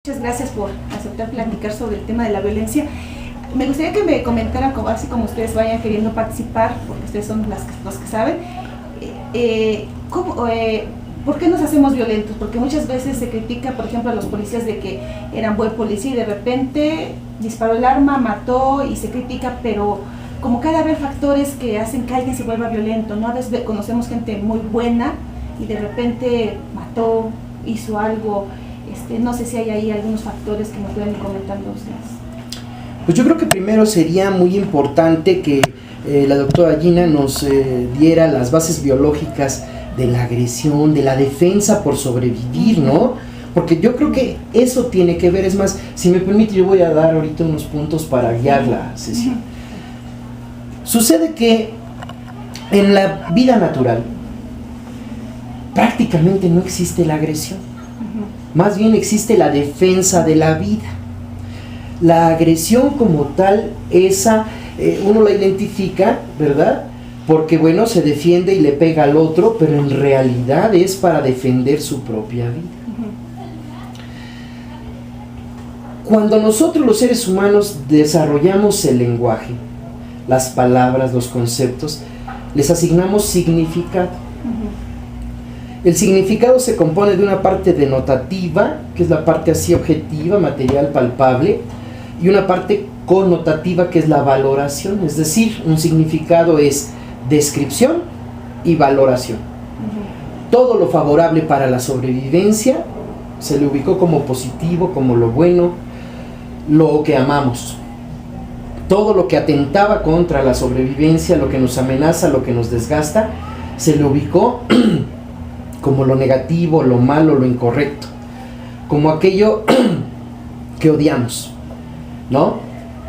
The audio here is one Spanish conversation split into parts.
Muchas gracias por aceptar platicar sobre el tema de la violencia. Me gustaría que me comentaran, así como ustedes vayan queriendo participar, porque ustedes son los que saben, ¿por qué nos hacemos violentos? Porque muchas veces se critica, por ejemplo, a los policías de que eran buen policía y de repente disparó el arma, mató y se critica, pero como que debe haber factores que hacen que alguien se vuelva violento, ¿no? A veces conocemos gente muy buena y de repente mató, hizo algo. No sé si hay ahí algunos factores que nos pueden ir comentando ustedes. Pues yo creo que primero sería muy importante que la doctora Gina nos diera las bases biológicas de la agresión, de la defensa por sobrevivir, ¿no? Porque yo creo que eso tiene que ver. Es más, si me permite, yo voy a dar ahorita unos puntos para guiar la sesión. Sucede que en la vida natural prácticamente no existe la agresión. Más bien existe la defensa de la vida. La agresión como tal, esa uno la identifica, ¿verdad? Porque bueno, se defiende y le pega al otro, pero en realidad es para defender su propia vida. Cuando nosotros los seres humanos desarrollamos el lenguaje, las palabras, los conceptos, les asignamos significado. El significado se compone de una parte denotativa, que es la parte así objetiva, material, palpable, y una parte connotativa, que es la valoración. Es decir, un significado es descripción y valoración. Todo lo favorable para la sobrevivencia se le ubicó como positivo, como lo bueno, lo que amamos. Todo lo que atentaba contra la sobrevivencia, lo que nos amenaza, lo que nos desgasta, se le ubicó como lo negativo, lo malo, lo incorrecto, como aquello que odiamos, ¿no?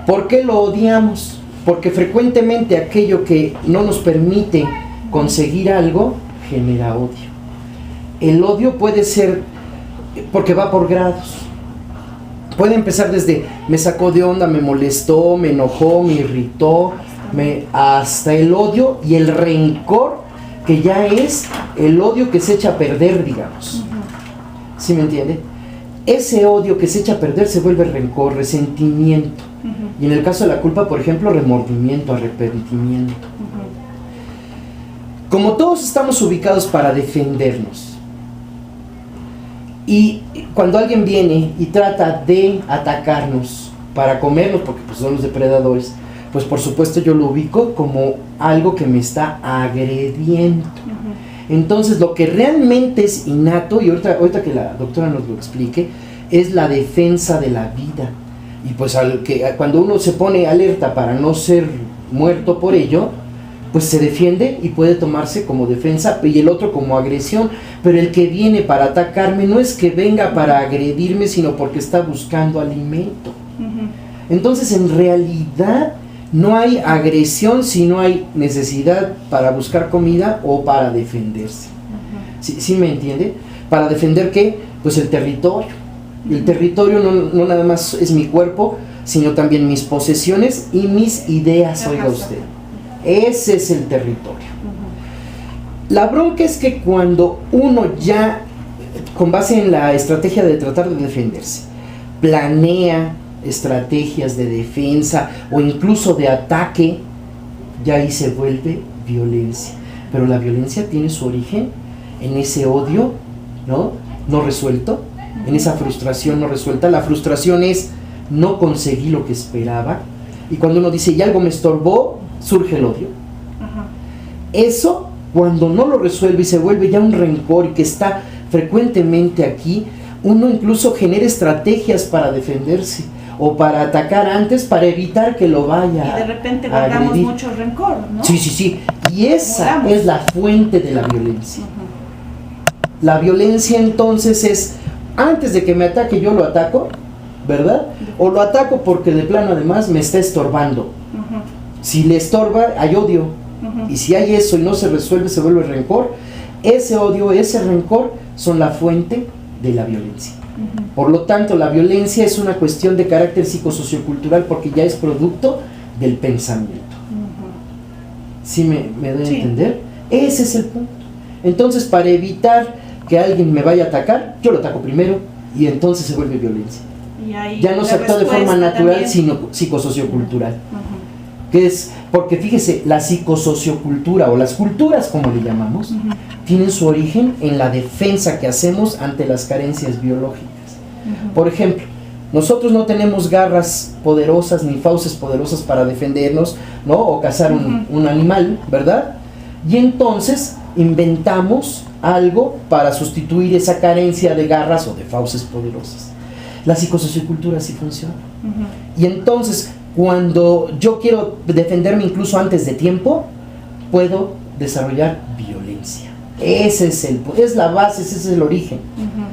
¿Por qué lo odiamos? Porque frecuentemente aquello que no nos permite conseguir algo genera odio. El odio puede ser porque va por grados. Puede empezar desde me sacó de onda, me molestó, me enojó, me irritó, hasta el odio y el rencor, que ya es el odio que se echa a perder, digamos. ¿Sí me entiende? Ese odio que se echa a perder se vuelve rencor, resentimiento. Y en el caso de la culpa, por ejemplo, remordimiento, arrepentimiento. Como todos estamos ubicados para defendernos, y cuando alguien viene y trata de atacarnos para comernos, porque pues son los depredadores, pues por supuesto yo lo ubico como algo que me está agrediendo. Entonces lo que realmente es innato, y ahorita que la doctora nos lo explique, es la defensa de la vida. Y pues cuando uno se pone alerta para no ser muerto por ello, pues se defiende y puede tomarse como defensa, y el otro como agresión. Pero el que viene para atacarme no es que venga para agredirme, sino porque está buscando alimento. Entonces en realidad no hay agresión si no hay necesidad para buscar comida o para defenderse. ¿Sí me entiende? ¿Para defender qué? Pues el territorio. El territorio no nada más es mi cuerpo, sino también mis posesiones y mis ideas, oiga usted. Ese es el territorio. La bronca es que cuando uno ya, con base en la estrategia de tratar de defenderse, planea estrategias de defensa o incluso de ataque, ya ahí se vuelve violencia. Pero la violencia tiene su origen en ese odio, no resuelto, en esa frustración no resuelta. La frustración es no conseguí lo que esperaba, y cuando uno dice y algo me estorbó, surge el odio. Eso, cuando no lo resuelve y se vuelve ya un rencor y que está frecuentemente aquí, uno incluso genera estrategias para defenderse o para atacar antes, para evitar que lo vaya a y de repente guardamos mucho rencor, ¿no? Sí. Y esa es la fuente de la violencia. La violencia entonces es, antes de que me ataque yo lo ataco, ¿verdad? O lo ataco porque de plano además me está estorbando. Si le estorba, hay odio. Y si hay eso y no se resuelve, se vuelve rencor. Ese odio, ese rencor son la fuente de la violencia. Por lo tanto, la violencia es una cuestión de carácter psicosociocultural, porque ya es producto del pensamiento. ¿Sí me doy a entender? Ese es el punto. Entonces, para evitar que alguien me vaya a atacar, yo lo ataco primero. y entonces se vuelve violencia. Y ahí Ya no se la actúa de forma respuesta natural, también. sino psicosociocultural. Ujú, Que es, porque fíjese, la psicosociocultura o las culturas, como le llamamos, ujú, tienen su origen en la defensa que hacemos ante las carencias biológicas. ujú. Por ejemplo, nosotros no tenemos garras poderosas ni fauces poderosas para defendernos, ¿no? O cazar un animal, ¿verdad? Y entonces inventamos algo para sustituir esa carencia de garras o de fauces poderosas. La psicosociocultura así funciona. Ujú. Y entonces, cuando yo quiero defenderme incluso antes de tiempo, puedo desarrollar violencia. Ese es la base, ese es el origen. Ujú.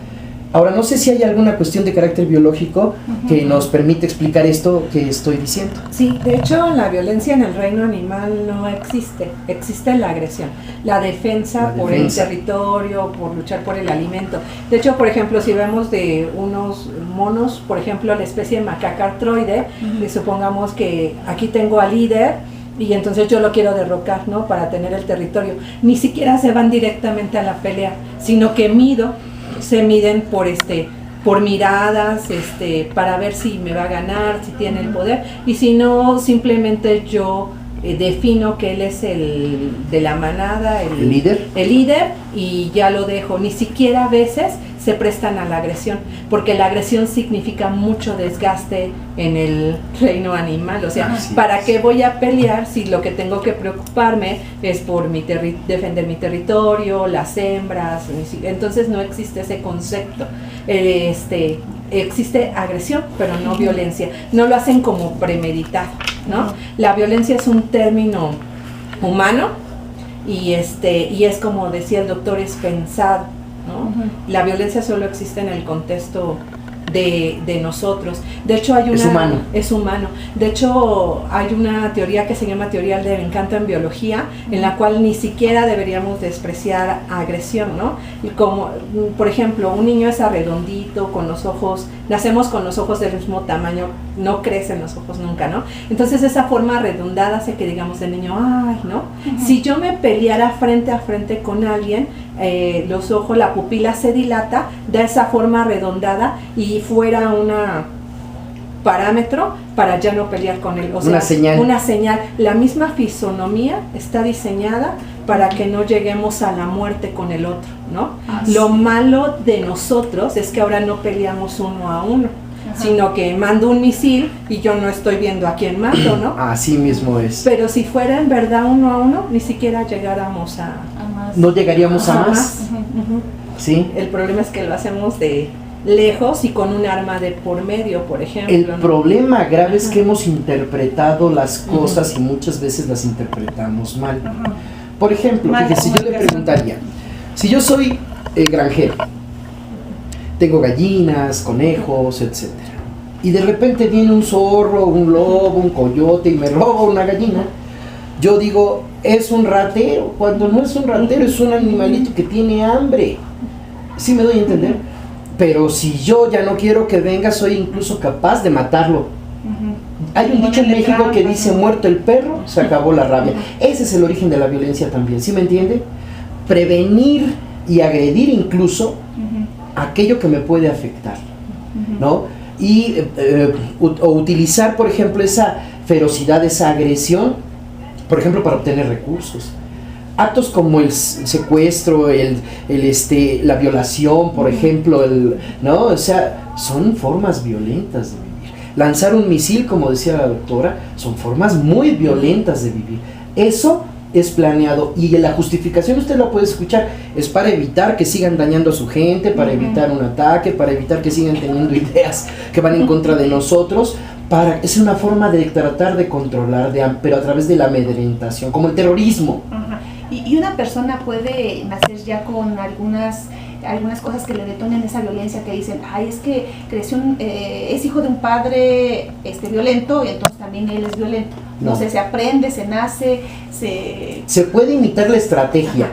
Ahora, no sé si hay alguna cuestión de carácter biológico que nos permite explicar esto que estoy diciendo. Sí, de hecho la violencia en el reino animal no existe, existe la agresión, la defensa por el territorio, por luchar por el alimento. De hecho, por ejemplo, si vemos de unos monos, por ejemplo, la especie de macaca artroide, supongamos que aquí tengo al líder y entonces yo lo quiero derrocar, ¿no? Para tener el territorio. Ni siquiera se van directamente a la pelea, sino que se miden por miradas, para ver si me va a ganar, si tiene el poder, y si no, simplemente yo defino que él es el de la manada, ¿El líder? el líder, y ya lo dejo. Ni siquiera a veces se prestan a la agresión, porque la agresión significa mucho desgaste en el reino animal. O sea, ¿para qué voy a pelear si lo que tengo que preocuparme es por defender mi territorio, las hembras? Entonces no existe ese concepto. Existe agresión, pero no violencia. No lo hacen como premeditado, ¿no? La violencia es un término humano y es como decía el doctor, es pensado, ¿no? La violencia solo existe en el contexto de nosotros. De hecho es humano. De hecho hay una teoría que se llama teoría del encanto en biología, en la cual ni siquiera deberíamos despreciar agresión, ¿no? Y como por ejemplo un niño es arredondito, con los ojos, nacemos con los ojos del mismo tamaño, no crecen los ojos nunca, ¿no? Entonces esa forma redondada hace que digamos de niño, ay, ¿no? Si yo me peleara frente a frente con alguien, los ojos, la pupila se dilata, da esa forma redondada y fuera una parámetro para ya no pelear con él. O sea, una señal. La misma fisonomía está diseñada para que no lleguemos a la muerte con el otro, ¿no? Lo malo de nosotros es que ahora no peleamos uno a uno, sino que mando un misil y yo no estoy viendo a quién mato, ¿no? Así mismo es. Pero si fuera en verdad uno a uno, ni siquiera llegáramos a más. No llegaríamos a más. ¿Sí? El problema es que lo hacemos de lejos y con un arma de por medio, por ejemplo. El ¿no? problema grave es que hemos interpretado las cosas y muchas veces las interpretamos mal. Por ejemplo, fíjese, yo le preguntaría, si yo soy granjero, tengo gallinas, conejos, etc. Y de repente viene un zorro, un lobo, un coyote y me roba una gallina, yo digo, es un ratero, cuando no es un ratero, es un animalito que tiene hambre. ¿Sí me doy a entender? Pero si yo ya no quiero que venga, soy incluso capaz de matarlo. Hay un dicho en México que dice, muerto el perro, se acabó la rabia. Ese es el origen de la violencia también, ¿sí me entiende? Prevenir y agredir incluso aquello que me puede afectar, ¿no? Y o utilizar, por ejemplo, esa ferocidad, esa agresión, por ejemplo, para obtener recursos. Actos como el secuestro, la violación, por ejemplo, ¿no? O sea, son formas violentas de vivir. Lanzar un misil, como decía la doctora, son formas muy violentas de vivir. Eso es planeado y la justificación usted la puede escuchar, es para evitar que sigan dañando a su gente, para evitar un ataque, para evitar que sigan teniendo ideas que van en contra de nosotros. Es una forma de tratar de controlar, pero a través de la amedrentación, como el terrorismo. Y una persona puede nacer ya con algunas cosas que le detonen esa violencia, que dicen, ay, es que creció es hijo de un padre violento y entonces también él es violento. No sé, se aprende, se nace, se puede imitar la estrategia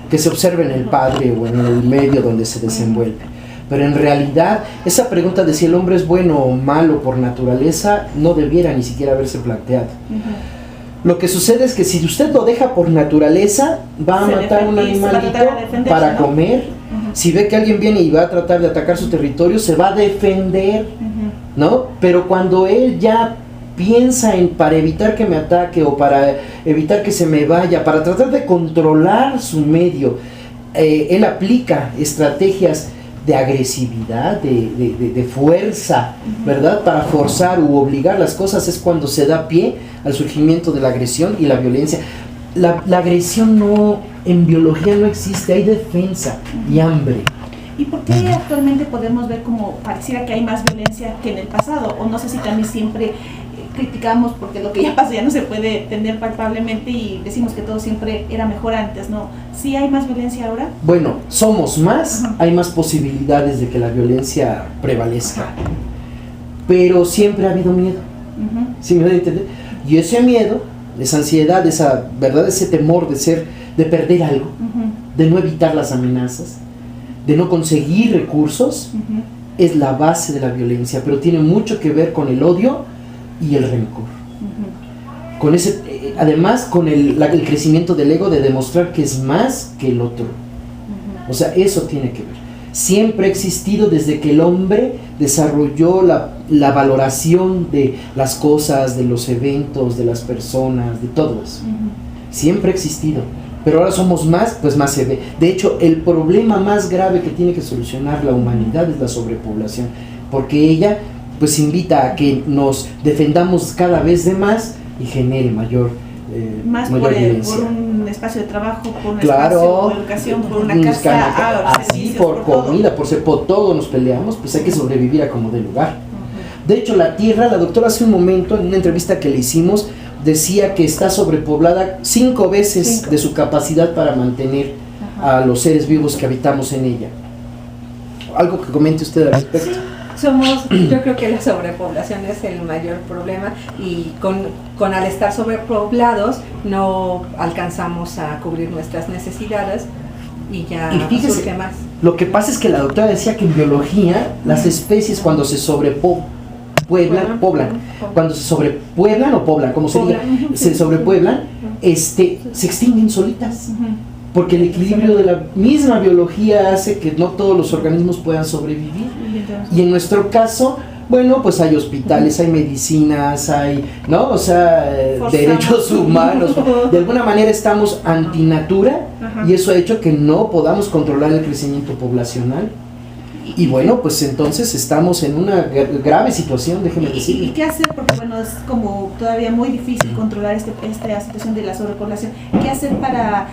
que se observa en el padre o en el medio donde se desenvuelve. Pero en realidad, esa pregunta de si el hombre es bueno o malo por naturaleza no debiera ni siquiera haberse planteado. Lo que sucede es que si usted lo deja por naturaleza, va a matar un animalito para comer, Si ve que alguien viene y va a tratar de atacar su territorio, se va a defender, ¿no? Pero cuando él ya piensa en para evitar que me ataque o para evitar que se me vaya, para tratar de controlar su medio, él aplica estrategias de agresividad, de fuerza, ¿verdad? Para forzar u obligar las cosas, es cuando se da pie al surgimiento de la agresión y la violencia. La agresión no, en biología no existe, hay defensa y hambre. ¿Y por qué actualmente podemos ver como pareciera que hay más violencia que en el pasado? O no sé si también siempre criticamos porque lo que ya pasó ya no se puede entender palpablemente y decimos que todo siempre era mejor antes, ¿no? ¿Sí hay más violencia ahora? Bueno, somos más, hay más posibilidades de que la violencia prevalezca. Pero siempre ha habido miedo. ¿Sí me da a entender? Y ese miedo, esa ansiedad, esa verdad, ese temor de perder algo, de no evitar las amenazas, de no conseguir recursos, es la base de la violencia, pero tiene mucho que ver con el odio y el rencor. Con ese, además con el crecimiento del ego de demostrar que es más que el otro. O sea, eso tiene que ver. Siempre ha existido desde que el hombre desarrolló la valoración de las cosas, de los eventos, de las personas, de todo eso. Siempre ha existido. Pero ahora somos más, pues más se ve. De hecho, el problema más grave que tiene que solucionar la humanidad es la sobrepoblación, porque ella pues invita a que nos defendamos cada vez de más y genere mayor violencia. Por un espacio de trabajo, por un claro, espacio de educación, por una casa, así por comida, por todo nos peleamos, pues hay que sobrevivir a como dé lugar. De hecho, la Tierra, la doctora hace un momento en una entrevista que le hicimos, decía que está sobrepoblada 5 veces de su capacidad para mantener a los seres vivos que habitamos en ella. ¿Algo que comente usted al respecto? Yo creo que la sobrepoblación es el mayor problema y con al estar sobrepoblados no alcanzamos a cubrir nuestras necesidades y ya surge más. Lo que pasa es que la doctora decía que en biología las especies cuando se sobrepueblan, cuando se sobrepueblan o poblan, como se diga, se sobrepueblan, se extinguen solitas. Porque el equilibrio de la misma biología hace que no todos los organismos puedan sobrevivir. Y en nuestro caso, bueno, pues hay hospitales, hay medicinas, hay, ¿no? O sea, derechos humanos. De alguna manera estamos antinatura y eso ha hecho que no podamos controlar el crecimiento poblacional. Y bueno, pues entonces estamos en una grave situación, déjeme decir. ¿Y qué hacer? Porque bueno, es como todavía muy difícil controlar esta situación de la sobrepoblación. ¿Qué hacer para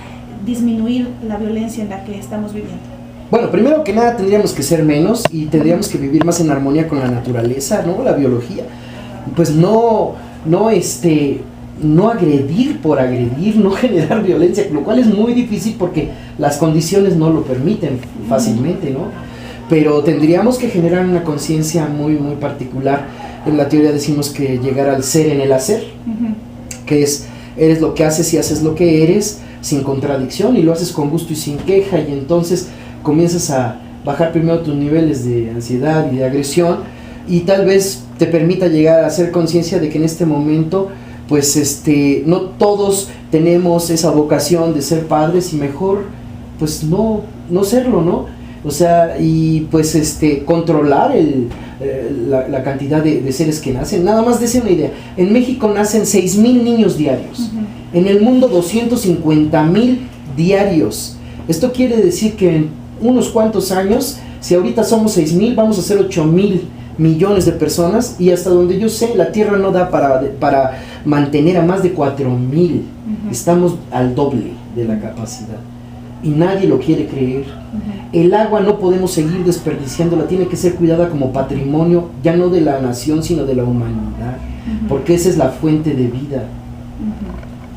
disminuir la violencia en la que estamos viviendo? Bueno, primero que nada tendríamos que ser menos y tendríamos que vivir más en armonía con la naturaleza, ¿no? La biología. Pues no agredir por agredir, no generar violencia, lo cual es muy difícil porque las condiciones no lo permiten fácilmente, ¿no? Pero tendríamos que generar una conciencia muy, muy particular. En la teoría decimos que llegar al ser en el hacer, que es, eres lo que haces y haces lo que eres, sin contradicción, y lo haces con gusto y sin queja, y entonces comienzas a bajar primero tus niveles de ansiedad y de agresión, y tal vez te permita llegar a hacer conciencia de que en este momento, pues no todos tenemos esa vocación de ser padres, y mejor, pues no serlo, ¿no? O sea, y pues controlar la cantidad de seres que nacen. Nada más dése una idea, en México nacen 6,000 niños diarios, en el mundo 250,000 diarios. Esto quiere decir que en unos cuantos años, si ahorita somos 6,000, vamos a ser 8,000 millones de personas, y hasta donde yo sé, la Tierra no da para mantener a más de 4,000. Estamos al doble de la capacidad. Y nadie lo quiere creer. El agua no podemos seguir desperdiciándola, tiene que ser cuidada como patrimonio, ya no de la nación, sino de la humanidad, porque esa es la fuente de vida.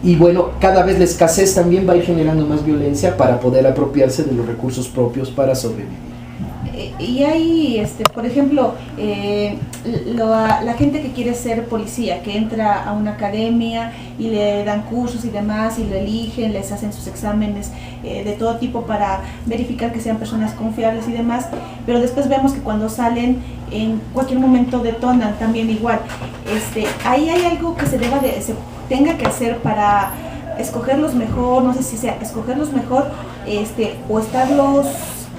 Y bueno, cada vez la escasez también va a ir generando más violencia para poder apropiarse de los recursos propios para sobrevivir. Y hay, por ejemplo, la gente que quiere ser policía, que entra a una academia y le dan cursos y demás, y lo eligen, les hacen sus exámenes de todo tipo para verificar que sean personas confiables y demás, pero después vemos que cuando salen, en cualquier momento detonan también igual. Ahí hay algo que se tenga que hacer para escogerlos mejor, no sé si sea escogerlos mejor, o estarlos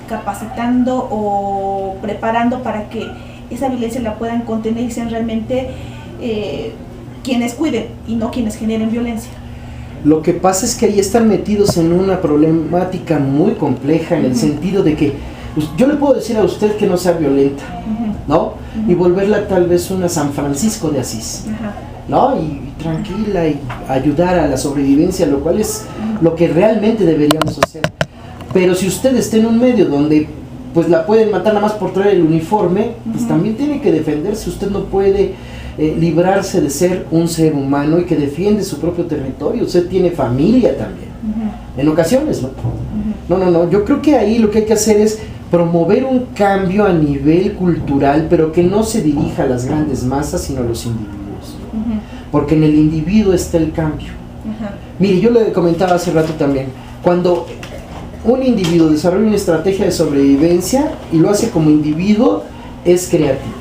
capacitando o preparando para que esa violencia la puedan contener y sean realmente quienes cuiden y no quienes generen violencia? Lo que pasa es que ahí están metidos en una problemática muy compleja, en el sentido de que yo le puedo decir a usted que no sea violenta, ¿no? Y volverla tal vez una San Francisco de Asís, ¿no? Y tranquila y ayudar a la sobrevivencia, lo cual es lo que realmente deberíamos hacer. Pero si usted está en un medio donde pues la pueden matar nada más por traer el uniforme, pues también tiene que defenderse. Usted no puede librarse de ser un ser humano y que defiende su propio territorio. Usted tiene familia también, en ocasiones, ¿no? No, yo creo que ahí lo que hay que hacer es promover un cambio a nivel cultural, pero que no se dirija a las grandes masas, sino a los individuos, porque en el individuo está el cambio. Mire, yo le comentaba hace rato también, cuando un individuo desarrolla una estrategia de sobrevivencia y lo hace como individuo, es creativo.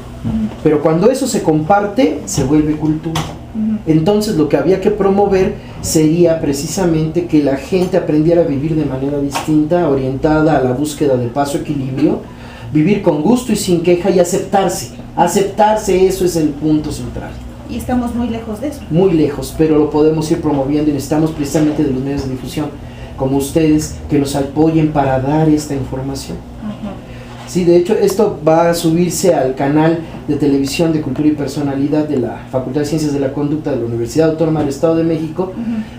Pero cuando eso se comparte, se vuelve cultura. Entonces lo que había que promover sería precisamente que la gente aprendiera a vivir de manera distinta, orientada a la búsqueda de paz o equilibrio, vivir con gusto y sin queja y aceptarse. Aceptarse, eso es el punto central. Y estamos muy lejos de eso. Muy lejos, pero lo podemos ir promoviendo y necesitamos precisamente de los medios de difusión, como ustedes, que nos apoyen para dar esta información. Sí, de hecho, esto va a subirse al canal de televisión de Cultura y Personalidad de la Facultad de Ciencias de la Conducta de la Universidad Autónoma del Estado de México,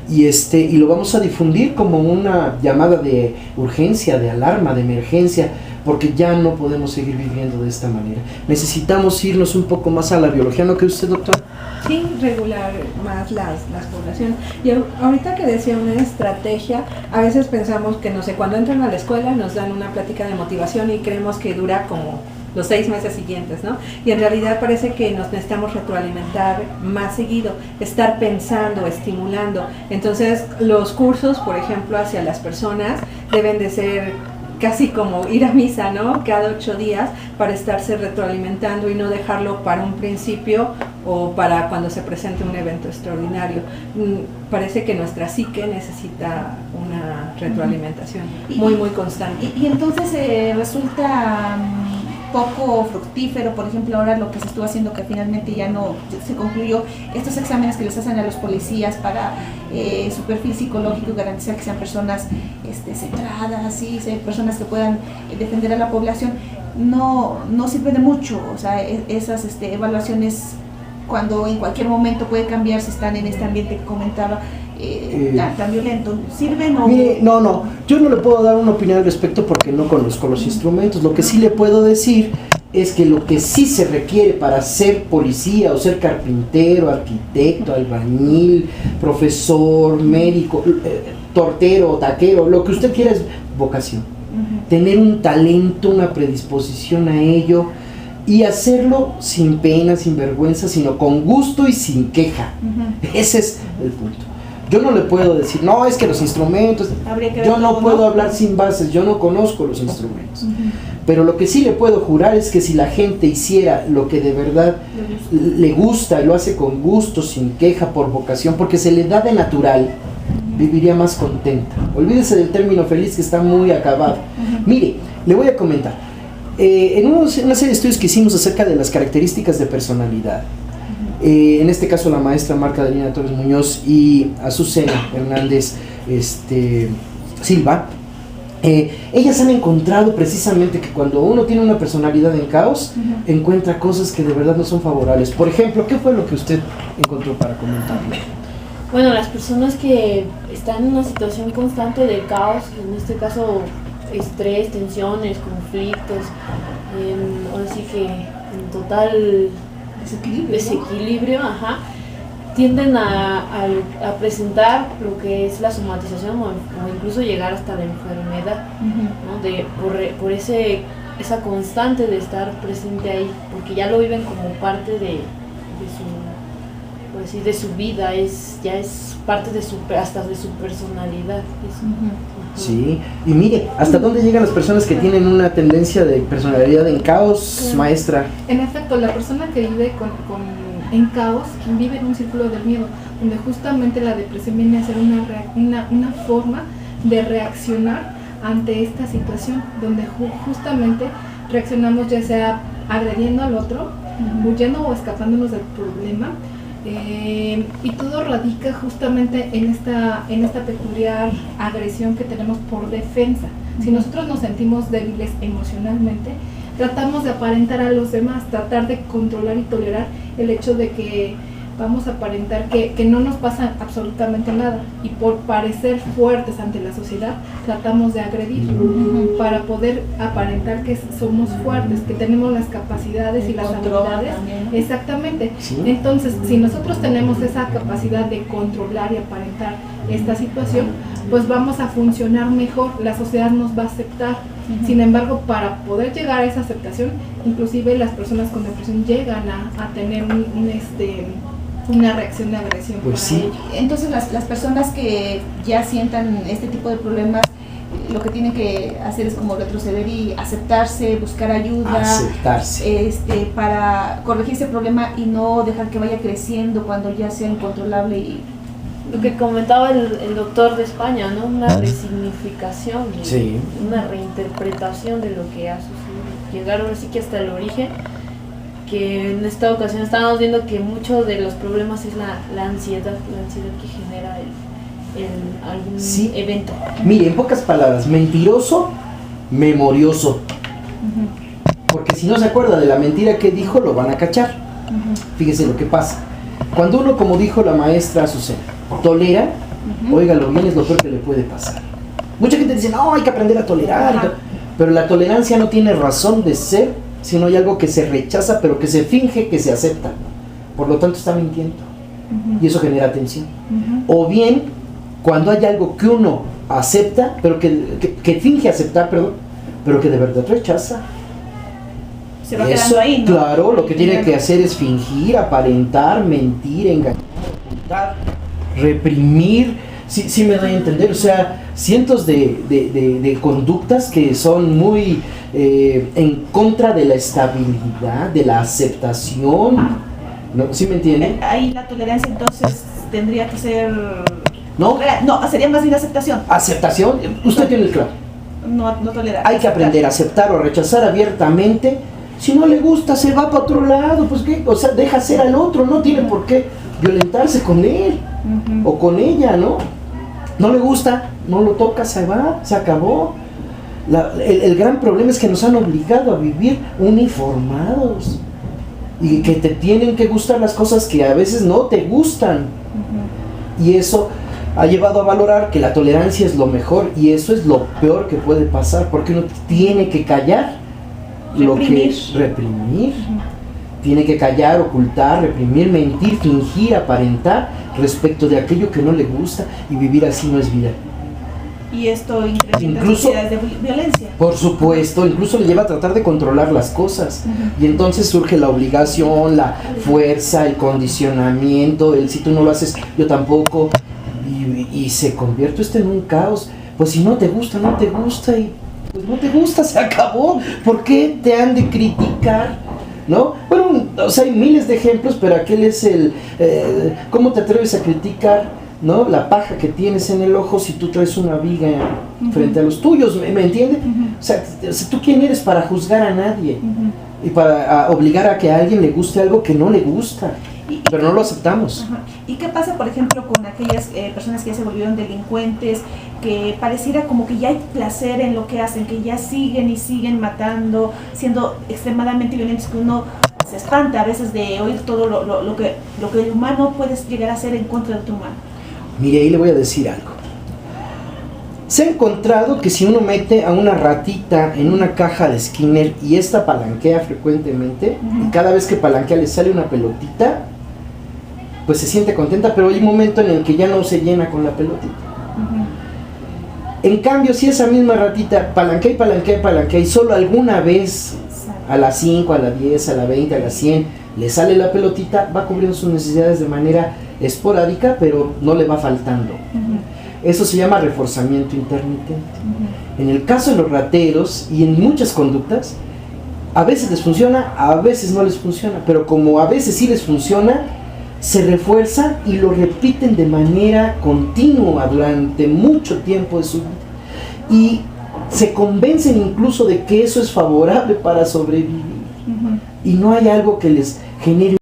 y lo vamos a difundir como una llamada de urgencia, de alarma, de emergencia, porque ya no podemos seguir viviendo de esta manera. Necesitamos irnos un poco más a la biología, ¿no cree usted, doctor? Sí, regular más las poblaciones. Y ahorita que decía una estrategia, a veces pensamos que, no sé, cuando entran a la escuela nos dan una plática de motivación y creemos que dura como los 6 meses siguientes, ¿no? Y en realidad parece que nos necesitamos retroalimentar más seguido, estar pensando, estimulando. Entonces, los cursos, por ejemplo, hacia las personas deben de ser casi como ir a misa, ¿no? Cada 8 días para estarse retroalimentando y no dejarlo para un principio o para cuando se presente un evento extraordinario. Parece que nuestra psique necesita una retroalimentación muy constante. Y entonces resulta poco fructífero, por ejemplo, ahora lo que se estuvo haciendo, que finalmente ya no se concluyó, estos exámenes que les hacen a los policías para su perfil psicológico y garantizar que sean personas centradas, ¿sí? Personas que puedan defender a la población, no sirve de mucho. O sea, esas evaluaciones, cuando en cualquier momento puede cambiar, si están en este ambiente que comentaba, tan violento, ¿sirven o...? Mire, no, yo no le puedo dar una opinión al respecto porque no conozco los instrumentos. Lo que sí le puedo decir es que lo que sí se requiere para ser policía o ser carpintero, arquitecto, albañil, profesor, médico, tortero, taquero, lo que usted quiera es vocación. Tener un talento, una predisposición a ello y hacerlo sin pena, sin vergüenza, sino con gusto y sin queja. Ese es el punto. Yo no le puedo decir, no, es que los instrumentos, yo no puedo hablar sin bases, yo no conozco los instrumentos. Pero lo que sí le puedo jurar es que si la gente hiciera lo que de verdad le gusta y lo hace con gusto, sin queja, por vocación, porque se le da de natural, viviría más contenta. Olvídese del término feliz que está muy acabado. Mire, le voy a comentar. En una serie de estudios que hicimos acerca de las características de personalidad, en este caso la maestra Marca Adelina Torres Muñoz y Azucena Hernández Silva, ellas han encontrado precisamente que cuando uno tiene una personalidad en caos, encuentra cosas que de verdad no son favorables. Por ejemplo, ¿qué fue lo que usted encontró para comentarme? Bueno, las personas que están en una situación constante de caos, en este caso estrés, tensiones, conflictos, ahora sí que en total desequilibrio, tienden a presentar lo que es la somatización o incluso llegar hasta la enfermedad, ¿no? Por esa constante de estar presente ahí, porque ya lo viven como parte de su vida, ya es parte hasta de su personalidad. Sí, y mire, ¿hasta dónde llegan las personas que tienen una tendencia de personalidad en caos, maestra? En efecto, la persona que vive en caos, quien vive en un círculo del miedo, donde justamente la depresión viene a ser una forma de reaccionar ante esta situación, donde justamente reaccionamos ya sea agrediendo al otro, huyendo o escapándonos del problema, y todo radica justamente en esta peculiar agresión que tenemos por defensa. Si nosotros nos sentimos débiles emocionalmente, tratamos de aparentar a los demás, tratar de controlar y tolerar el hecho de que vamos a aparentar que no nos pasa absolutamente nada, y por parecer fuertes ante la sociedad tratamos de agredir para poder aparentar que somos fuertes, que tenemos las capacidades y las habilidades. Exactamente. Sí. Entonces, si nosotros tenemos esa capacidad de controlar y aparentar esta situación, pues vamos a funcionar mejor, la sociedad nos va a aceptar. Sin embargo, para poder llegar a esa aceptación, inclusive las personas con depresión llegan a tener una reacción de agresión. Pues para sí. ello. Entonces las personas que ya sientan este tipo de problemas, lo que tienen que hacer es como retroceder y aceptarse, buscar ayuda, Aceptarse. para corregir ese problema y no dejar que vaya creciendo cuando ya sea incontrolable. Y Lo que comentaba el doctor de España, ¿no? Una resignificación, Sí. una reinterpretación de lo que ha sucedido. Llegar ahora sí que hasta el origen, que en esta ocasión estábamos viendo que muchos de los problemas es la ansiedad que genera algún Sí. evento. Mire, en pocas palabras, mentiroso, memorioso. Porque si no se acuerda de la mentira que dijo, lo van a cachar. Fíjese lo que pasa. Cuando uno, como dijo la maestra Azucena, tolera, óigalo bien, es lo peor que le puede pasar. Mucha gente dice, no, hay que aprender a tolerar. Pero la tolerancia no tiene razón de ser, sino hay algo que se rechaza, pero que se finge que se acepta. Por lo tanto, está mintiendo. Y eso genera tensión. O bien, cuando hay algo que uno acepta, pero que finge aceptar, pero que de verdad rechaza. se va quedando ahí, ¿no? Claro, lo que tiene que hacer es fingir, aparentar, mentir, engañar, ocultar, reprimir. Sí me doy a entender, o sea, cientos de conductas que son muy en contra de la estabilidad, de la aceptación, ¿no? ¿Sí me entienden? Ahí la tolerancia entonces tendría que ser... ¿No? No, sería más bien aceptación. Aceptación, usted tiene el claro. No tolerar. Hay que aprender a aceptar o rechazar abiertamente. Si no le gusta, se va para otro lado, pues qué, o sea, deja ser al otro, no tiene por qué violentarse con él o con ella, ¿no? No le gusta, no lo toca, se va, se acabó. El gran problema es que nos han obligado a vivir uniformados y que te tienen que gustar las cosas que a veces no te gustan. Y eso ha llevado a valorar que la tolerancia es lo mejor, y eso es lo peor que puede pasar, porque uno tiene que callar lo que reprimir. Tiene que callar, ocultar, reprimir, mentir, fingir, aparentar respecto de aquello que no le gusta, y vivir así no es vida. Y esto incrementa Incluso, las de violencia. por supuesto, incluso le lleva a tratar de controlar las cosas. Y entonces surge la obligación, la fuerza, el condicionamiento, el si tú no lo haces, yo tampoco. Y se convierte esto en un caos. Pues si no te gusta, no te gusta, y pues no te gusta, se acabó. ¿Por qué te han de criticar? ¿No? Bueno, o sea, hay miles de ejemplos, pero aquel es ¿cómo te atreves a criticar, ¿no? La paja que tienes en el ojo si tú traes una viga frente a los tuyos, ¿me entiendes? O sea, ¿tú quién eres para juzgar a nadie? Y para obligar a que a alguien le guste algo que no le gusta, pero no lo aceptamos. ¿Y qué pasa, por ejemplo, con aquellas personas que ya se volvieron delincuentes, que pareciera como que ya hay placer en lo que hacen, que ya siguen y siguen matando, siendo extremadamente violentos, que uno se espanta a veces de oír todo lo que el humano puede llegar a hacer en contra de otro humano? Mire, ahí le voy a decir algo. Se ha encontrado que si uno mete a una ratita en una caja de Skinner y esta palanquea frecuentemente, y cada vez que palanquea le sale una pelotita, pues se siente contenta, pero hay un momento en el que ya no se llena con la pelotita. En cambio, si esa misma ratita palanquea y palanquea y palanquea, y solo alguna vez, a las 5, a las 10, a las 20, a las 100, le sale la pelotita, va cubriendo sus necesidades de manera esporádica, pero no le va faltando. Eso se llama reforzamiento intermitente. En el caso de los rateros y en muchas conductas, a veces les funciona, a veces no les funciona, pero como a veces sí les funciona, se refuerza y lo repiten de manera continua durante mucho tiempo de su vida. Y se convencen incluso de que eso es favorable para sobrevivir. Ujú. Y no hay algo que les genere